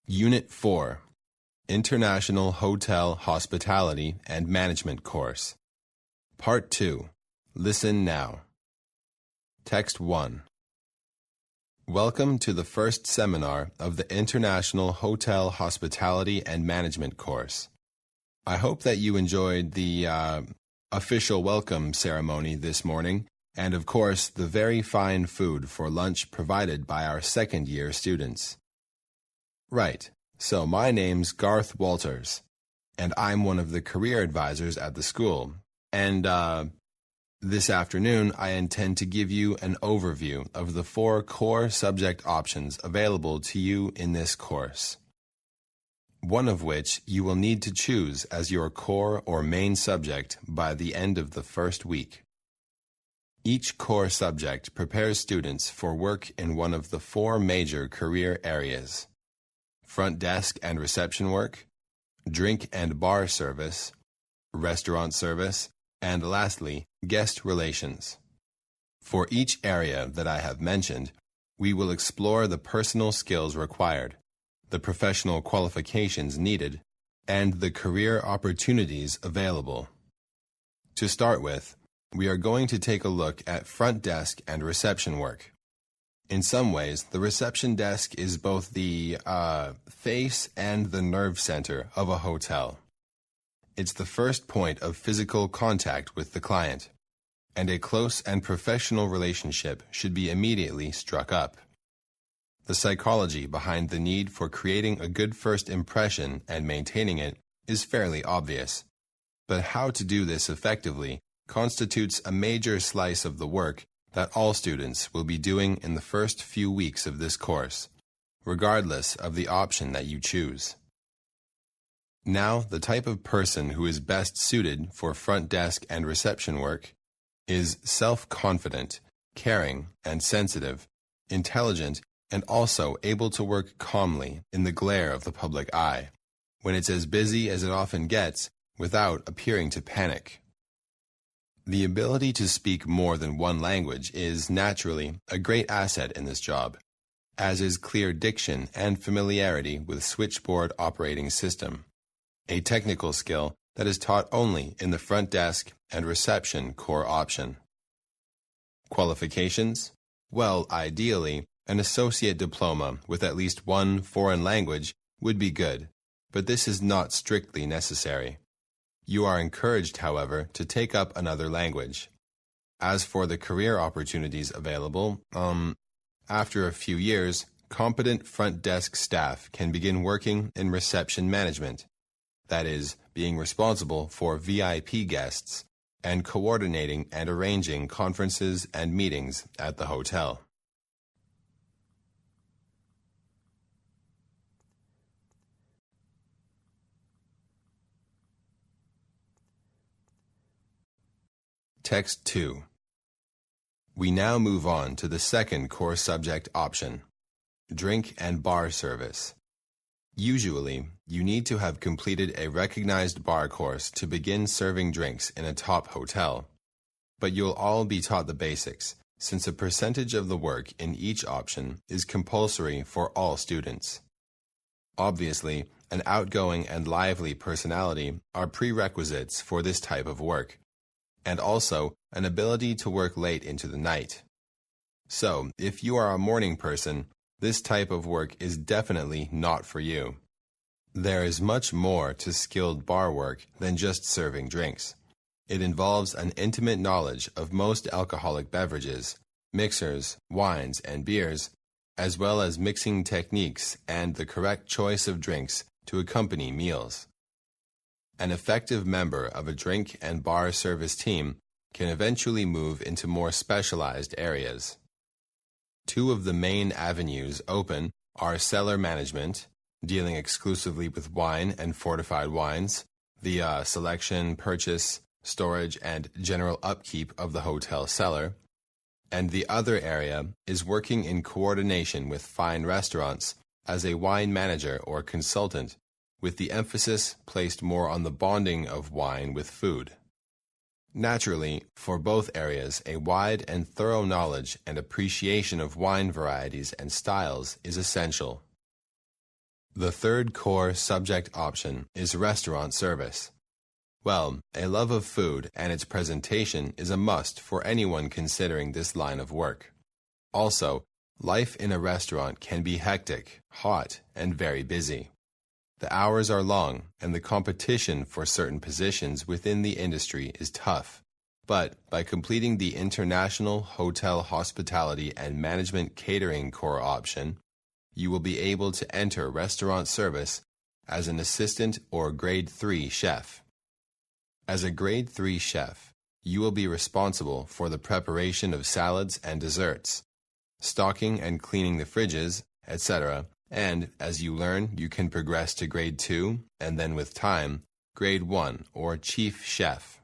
Unit 4, International Hotel Hospitality and Management Course. Part 2, Listen Now. Text 1. Welcome to the first seminar of the International Hotel Hospitality and Management Course. I hope that you enjoyed the official welcome ceremony this morning, and of course the very fine food for lunch provided by our second-year students. Right, so my name's Garth Walters, and I'm one of the career advisors at the school, and this afternoon I intend to give you an overview of the 4 core subject options available to you in this course, one of which you will need to choose as your core or main subject by the end of the first week. Each core subject prepares students for work in one of the 4 major career areas: front desk and reception work, drink and bar service, restaurant service, and lastly, guest relations. For each area that I have mentioned, we will explore the personal skills required, the professional qualifications needed, and the career opportunities available. To start with, we are going to take a look at front desk and reception work. In some ways, the reception desk is both the face and the nerve center of a hotel. It's the first point of physical contact with the client, and a close and professional relationship should be immediately struck up. The psychology behind the need for creating a good first impression and maintaining it is fairly obvious, but how to do this effectively constitutes a major slice of the work that all students will be doing in the first few weeks of this course, regardless of the option that you choose. Now, the type of person who is best suited for front desk and reception work is self-confident, caring and sensitive, intelligent, and also able to work calmly in the glare of the public eye, when it's as busy as it often gets, without appearing to panic. The ability to speak more than one language is, naturally, a great asset in this job, as is clear diction and familiarity with switchboard operating system, a technical skill that is taught only in the front desk and reception core option. Qualifications? Well, ideally, an associate diploma with at least one foreign language would be good, but this is not strictly necessary. You are encouraged, however, to take up another language. As for the career opportunities available, after a few years, competent front desk staff can begin working in reception management, that is, being responsible for VIP guests and coordinating and arranging conferences and meetings at the hotel. Text 2. We now move on to the second core subject option, drink and bar service. Usually, you need to have completed a recognized bar course to begin serving drinks in a top hotel, but you'll all be taught the basics, since a percentage of the work in each option is compulsory for all students. Obviously, an outgoing and lively personality are prerequisites for this type of work, and also an ability to work late into the night. So, if you are a morning person, this type of work is definitely not for you. There is much more to skilled bar work than just serving drinks. It involves an intimate knowledge of most alcoholic beverages, mixers, wines, and beers, as well as mixing techniques and the correct choice of drinks to accompany meals. An effective member of a drink and bar service team can eventually move into more specialized areas. 2 of the main avenues open are cellar management, dealing exclusively with wine and fortified wines, the selection, purchase, storage, and general upkeep of the hotel cellar, and the other area is working in coordination with fine restaurants as a wine manager or consultant, with the emphasis placed more on the bonding of wine with food. Naturally, for both areas, a wide and thorough knowledge and appreciation of wine varieties and styles is essential. The third core subject option is restaurant service. Well, a love of food and its presentation is a must for anyone considering this line of work. Also, life in a restaurant can be hectic, hot, and very busy. The hours are long, and the competition for certain positions within the industry is tough. But by completing the International Hotel Hospitality and Management Catering Core option, you will be able to enter restaurant service as an assistant or Grade 3 chef. As a Grade 3 chef, you will be responsible for the preparation of salads and desserts, stocking and cleaning the fridges, etc., and as you learn, you can progress to Grade 2 and then with time, Grade 1 or Chief Chef.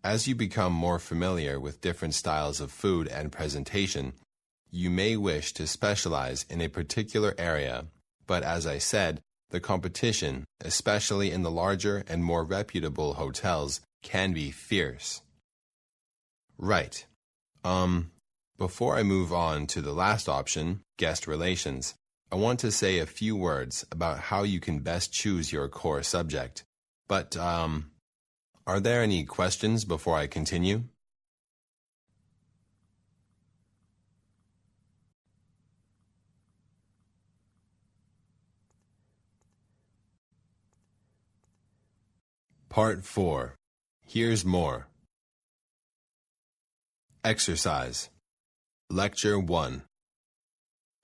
As you become more familiar with different styles of food and presentation, you may wish to specialize in a particular area, but as I said, the competition, especially in the larger and more reputable hotels, can be fierce. Right. Before I move on to the last option, guest relations, I want to say a few words about how you can best choose your core subject. But, are there any questions before I continue? Part 4. Here's more. Exercise. Lecture 1.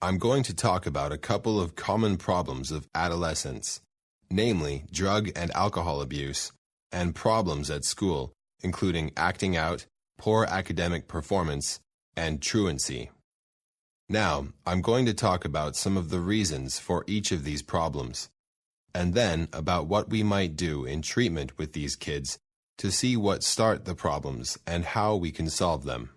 I'm going to talk about a couple of common problems of adolescence, namely drug and alcohol abuse, and problems at school, including acting out, poor academic performance, and truancy. Now, I'm going to talk about some of the reasons for each of these problems, and then about what we might do in treatment with these kids to see what start the problems and how we can solve them.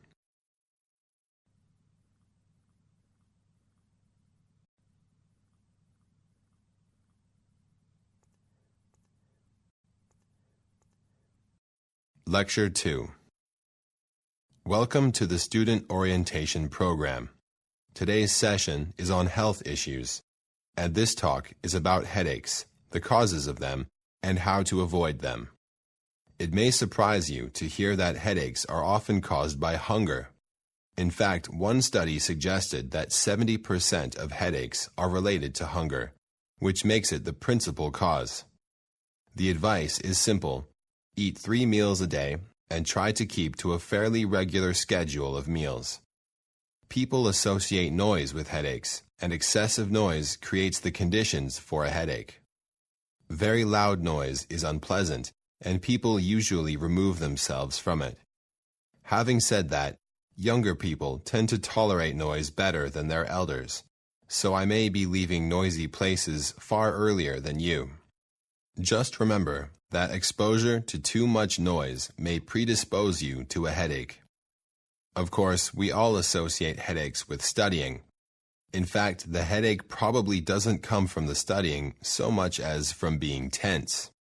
Lecture 2. Welcome to the Student Orientation Program. Today's session is on health issues, and this talk is about headaches, the causes of them, and how to avoid them. It may surprise you to hear that headaches are often caused by hunger. In fact, one study suggested that 70% of headaches are related to hunger, which makes it the principal cause. The advice is simple. Eat 3 meals a day and try to keep to a fairly regular schedule of meals. People associate noise with headaches, and excessive noise creates the conditions for a headache. Very loud noise is unpleasant, and people usually remove themselves from it. Having said that, younger people tend to tolerate noise better than their elders, so I may be leaving noisy places far earlier than you. Just remember that exposure to too much noise may predispose you to a headache. Of course, we all associate headaches with studying. In fact, the headache probably doesn't come from the studying so much as from being tense.